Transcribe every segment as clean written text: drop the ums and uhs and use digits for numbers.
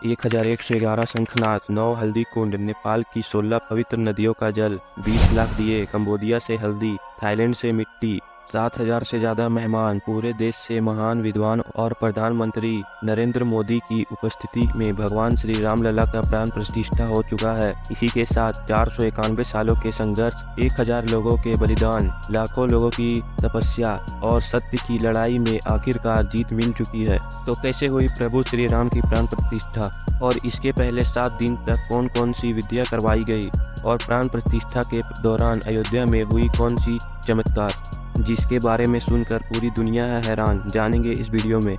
1111 शंखनाद, 9 हल्दी कुंड, नेपाल की 16 पवित्र नदियों का जल, 20 लाख दिए, कंबोडिया से हल्दी, थाईलैंड से मिट्टी, 7,000 से ज़्यादा मेहमान, पूरे देश से महान विद्वान और प्रधानमंत्री नरेंद्र मोदी की उपस्थिति में भगवान श्री राम लला का प्राण प्रतिष्ठा हो चुका है। इसी के साथ 491 सालों के संघर्ष, 1000 लोगों के बलिदान, लाखों लोगों की तपस्या और सत्य की लड़ाई में आखिरकार जीत मिल चुकी है। तो कैसे हुई प्रभु श्री राम की प्राण प्रतिष्ठा और इसके पहले 7 दिन तक कौन कौन सी विधियाँ करवाई गई और प्राण प्रतिष्ठा के दौरान अयोध्या में हुई कौन सी चमत्कार, जिसके बारे में सुनकर पूरी दुनिया है हैरान, जानेंगे इस वीडियो में।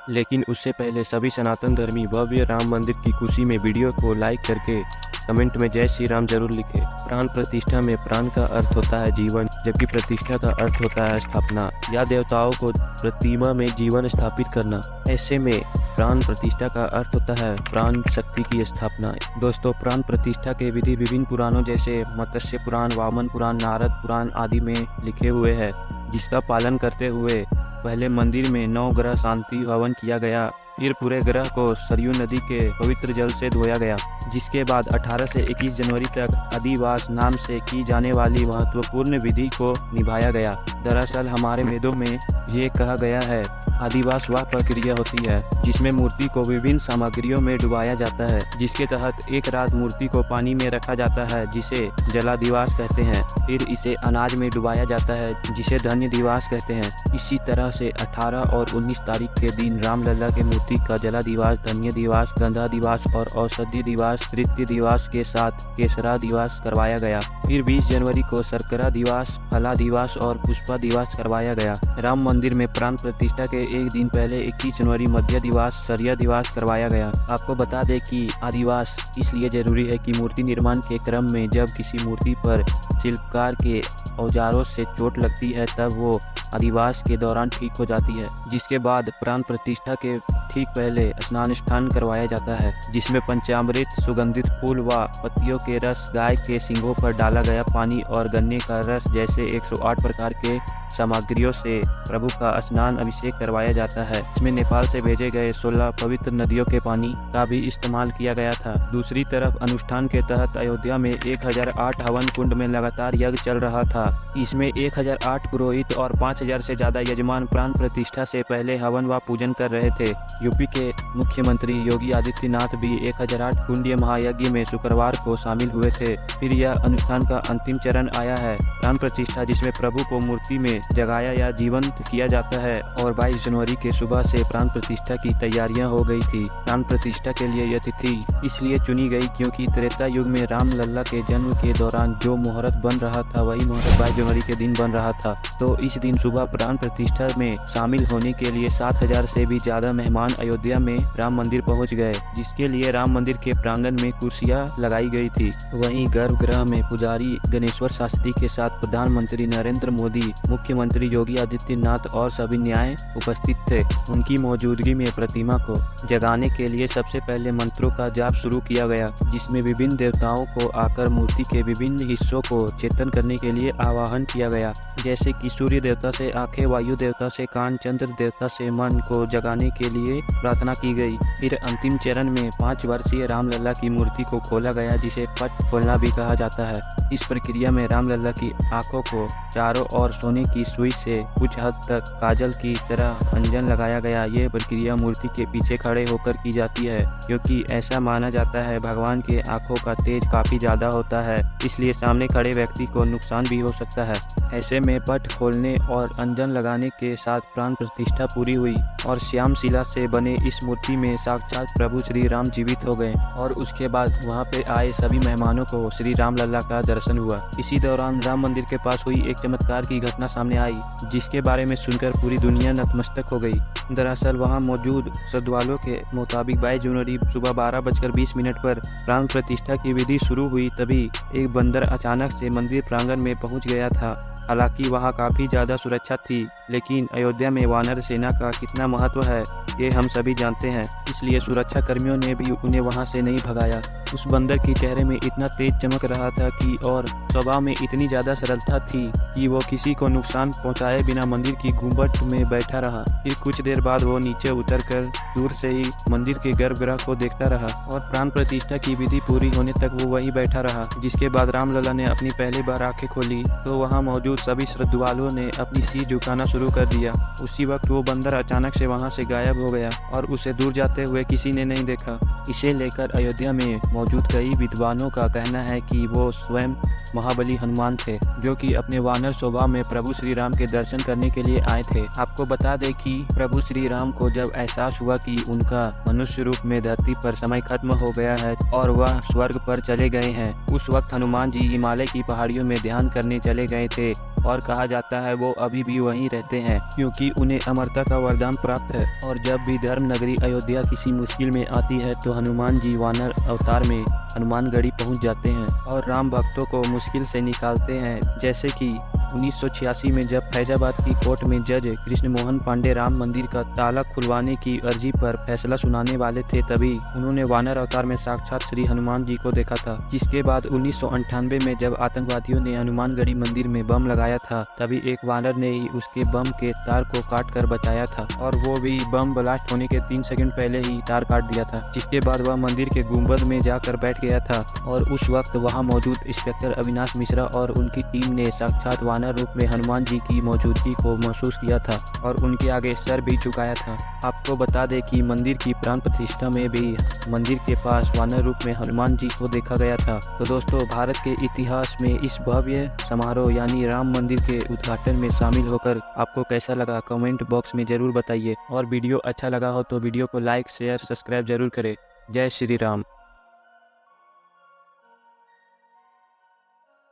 लेकिन उससे पहले सभी सनातन धर्मी भव्य राम मंदिर की खुशी में वीडियो को लाइक करके कमेंट में जय श्री राम जरूर लिखें। प्राण प्रतिष्ठा में प्राण का अर्थ होता है जीवन, जबकि प्रतिष्ठा का अर्थ होता है स्थापना या देवताओं को प्रतिमा में जीवन स्थापित करना। ऐसे में प्राण प्रतिष्ठा का अर्थ होता है प्राण शक्ति की स्थापना। दोस्तों, प्राण प्रतिष्ठा के विधि विभिन्न पुराणों जैसे मत्स्य पुराण, वामन पुराण, नारद पुराण आदि में लिखे हुए हैं, जिसका पालन करते हुए पहले मंदिर में 9 ग्रह शांति हवन किया गया, फिर पूरे ग्रह को सरयू नदी के पवित्र जल से धोया गया, जिसके बाद 18 से 21 जनवरी तक अधिवास नाम से की जाने वाली महत्वपूर्ण विधि को निभाया गया। दरअसल हमारे वेदों में ये कहा गया है, अधिवास वह प्रक्रिया होती है जिसमें मूर्ति को विभिन्न सामग्रियों में डुबाया जाता है, जिसके तहत एक रात मूर्ति को पानी में रखा जाता है जिसे जलादिवास कहते हैं, फिर इसे अनाज में डुबाया जाता है जिसे धन्य दिवास कहते हैं। इसी तरह से 18 और 19 तारीख के दिन रामलला के मूर्ति का जलादिवास, धन्य दिवास, गंधा दिवास और औषधि दिवास, तृतीय दिवास के साथ केसरा दिवास करवाया गया। फिर 20 जनवरी को शर्करा दिवास, फला दिवास और पुष्पा दिवास करवाया गया। राम मंदिर में प्राण प्रतिष्ठा के एक दिन पहले 21 जनवरी मध्य दिवास, सरिया दिवास करवाया गया। आपको बता दें कि आदिवास इसलिए जरूरी है कि मूर्ति निर्माण के क्रम में जब किसी मूर्ति पर शिल्पकार के औजारों से चोट लगती है तब वो अधिवास के दौरान ठीक हो जाती है, जिसके बाद प्राण प्रतिष्ठा के ठीक पहले स्नान करवाया जाता है, जिसमें पंचामृत, सुगंधित फूल व पत्तियों के रस, गाय के सींगों पर डाला गया पानी और गन्ने का रस जैसे 108 प्रकार के सामग्रियों से प्रभु का स्नान अभिषेक करवाया जाता है। इसमें नेपाल से भेजे गए 16 पवित्र नदियों के पानी का भी इस्तेमाल किया गया था। दूसरी तरफ अनुष्ठान के तहत अयोध्या में 1008 हवन कुंड में लगातार यज्ञ चल रहा था। इसमें 1008 पुरोहित और 5000 से ज्यादा यजमान प्राण प्रतिष्ठा से पहले हवन व पूजन कर रहे थे। यूपी के मुख्यमंत्री योगी आदित्यनाथ भी 1008 कुंडीय महायज्ञ में शुक्रवार को शामिल हुए थे। फिर यह अनुष्ठान का अंतिम चरण आया है, प्राण प्रतिष्ठा, जिसमें प्रभु को मूर्ति में जगाया या जीवंत किया जाता है और 22 जनवरी के सुबह से प्राण प्रतिष्ठा की तैयारियां हो गई थी। प्राण प्रतिष्ठा के लिए यह तिथि इसलिए चुनी गई क्योंकि त्रेता युग में राम लल्ला के जन्म के दौरान जो मुहूर्त बन रहा था वही मुहूर्त 22 जनवरी के दिन बन रहा था। तो इस दिन सुबह प्राण प्रतिष्ठा में शामिल होने के लिए 7000 से भी ज्यादा मेहमान अयोध्या में राम मंदिर पहुँच गए, जिसके लिए राम मंदिर के प्रांगण में कुर्सियाँ लगाई गई थी। वहीं गर्भगृह में पुजारी गणेश्वर शास्त्री के साथ प्रधानमंत्री नरेंद्र मोदी, मुख्यमंत्री योगी आदित्यनाथ और सभी न्याय उपस्थित थे। उनकी मौजूदगी में प्रतिमा को जगाने के लिए सबसे पहले मंत्रों का जाप शुरू किया गया, जिसमें विभिन्न देवताओं को आकर मूर्ति के विभिन्न हिस्सों को चेतन करने के लिए आवाहन किया गया, जैसे कि सूर्य देवता से आंखें, वायु देवता से कान, चंद्र देवता से मन को जगाने के लिए प्रार्थना की गई। फिर अंतिम चरण में 5 वर्षीय रामलला की मूर्ति को खोला गया, जिसे पट खोलना भी कहा जाता है। इस प्रक्रिया में रामलला की आंखों को चारों ओर सोने की सुई से कुछ हद तक काजल की तरह अंजन लगाया गया। ये प्रक्रिया मूर्ति के पीछे खड़े होकर की जाती है, क्योंकि ऐसा माना जाता है भगवान के आंखों का तेज काफी ज्यादा होता है, इसलिए सामने खड़े व्यक्ति को नुकसान भी हो सकता है। ऐसे में पट खोलने और अंजन लगाने के साथ प्राण प्रतिष्ठा पूरी हुई और श्याम शिला से बने इस मूर्ति में साक्षात प्रभु श्री राम जीवित हो गए और उसके बाद वहां पे आए सभी मेहमानों को श्री राम लल्ला का दर्शन हुआ। इसी दौरान राम मंदिर के पास हुई एक चमत्कार की घटना सामने आई, जिसके बारे में सुनकर पूरी दुनिया नतमस्तक हो गई। दरअसल वहां मौजूद श्रद्धालुओं के मुताबिक 22 जनवरी सुबह 12:20 पर प्राण प्रतिष्ठा की विधि शुरू हुई, तभी एक बंदर अचानक से मंदिर प्रांगण में पहुंच गया था। हालांकि वहां काफी ज्यादा सुरक्षा थी, लेकिन अयोध्या में वानर सेना का कितना महत्व है ये हम सभी जानते हैं, इसलिए सुरक्षा कर्मियों ने भी उन्हें वहां से नहीं भगाया। उस बंदर के चेहरे में इतना तेज चमक रहा था कि और स्वभाव में इतनी ज़्यादा सरलता थी कि वो किसी को नुकसान पहुंचाए बिना मंदिर की घूंघट में बैठा रहा। फिर कुछ देर बाद वो नीचे उतरकर दूर से ही मंदिर के गर्भगृह को देखता रहा और प्राण प्रतिष्ठा की विधि पूरी होने तक वो वहीं बैठा रहा। जिसके बाद रामलला ने अपनी पहली बार आंखें खोली तो वहाँ मौजूद सभी श्रद्धालुओं ने अपनी सिर झुकाना शुरू कर दिया। उसी वक्त वो बंदर अचानक से वहाँ से गायब हो गया और उसे दूर जाते हुए किसी ने नहीं देखा। इसे लेकर अयोध्या में मौजूद कई विद्वानों का कहना है कि वो स्वयं महाबली हनुमान थे, जो कि अपने वानर स्वभाव में प्रभु श्री राम के दर्शन करने के लिए आए थे। आपको बता दें कि प्रभु श्री राम को जब एहसास हुआ कि उनका मनुष्य रूप में धरती पर समय खत्म हो गया है और वह स्वर्ग पर चले गए हैं, उस वक्त हनुमान जी हिमालय की पहाड़ियों में ध्यान करने चले गए थे और कहा जाता है वो अभी भी वहीं रहते हैं क्योंकि उन्हें अमरता का वरदान प्राप्त है। और जब भी धर्म नगरी अयोध्या किसी मुश्किल में आती है तो हनुमान जी वानर अवतार में हनुमानगढ़ी पहुंच जाते हैं और राम भक्तों को मुश्किल से निकालते हैं। जैसे कि 1986 में जब फैजाबाद की कोर्ट में जज कृष्ण मोहन पांडे राम मंदिर का ताला खुलवाने की अर्जी पर फैसला सुनाने वाले थे, तभी उन्होंने वानर अवतार में साक्षात श्री हनुमान जी को देखा था। जिसके बाद 1998 में जब आतंकवादियों ने हनुमानगढ़ी मंदिर में बम लगाया था, तभी एक वानर ने ही उसके बम के तार को काट कर बचाया था और वो भी बम ब्लास्ट होने के 3 सेकंड पहले ही तार काट दिया था। जिसके बाद वह मंदिर के गुंबद में जाकर बैठ गया था और उस वक्त वहाँ मौजूद इंस्पेक्टर अविनाश मिश्रा और उनकी टीम ने साक्षात वानर रूप में हनुमान जी की मौजूदगी को महसूस किया था और उनके आगे सर भी झुकाया था। आपको बता दें कि मंदिर की प्राण प्रतिष्ठा में भी मंदिर के पास वानर रूप में हनुमान जी को देखा गया था। तो दोस्तों, भारत के इतिहास में इस भव्य समारोह यानी राम मंदिर के उद्घाटन में शामिल होकर आपको कैसा लगा कमेंट बॉक्स में जरूर बताइए और वीडियो अच्छा लगा हो तो वीडियो को लाइक शेयर सब्सक्राइब जरूर करें। जय श्री राम।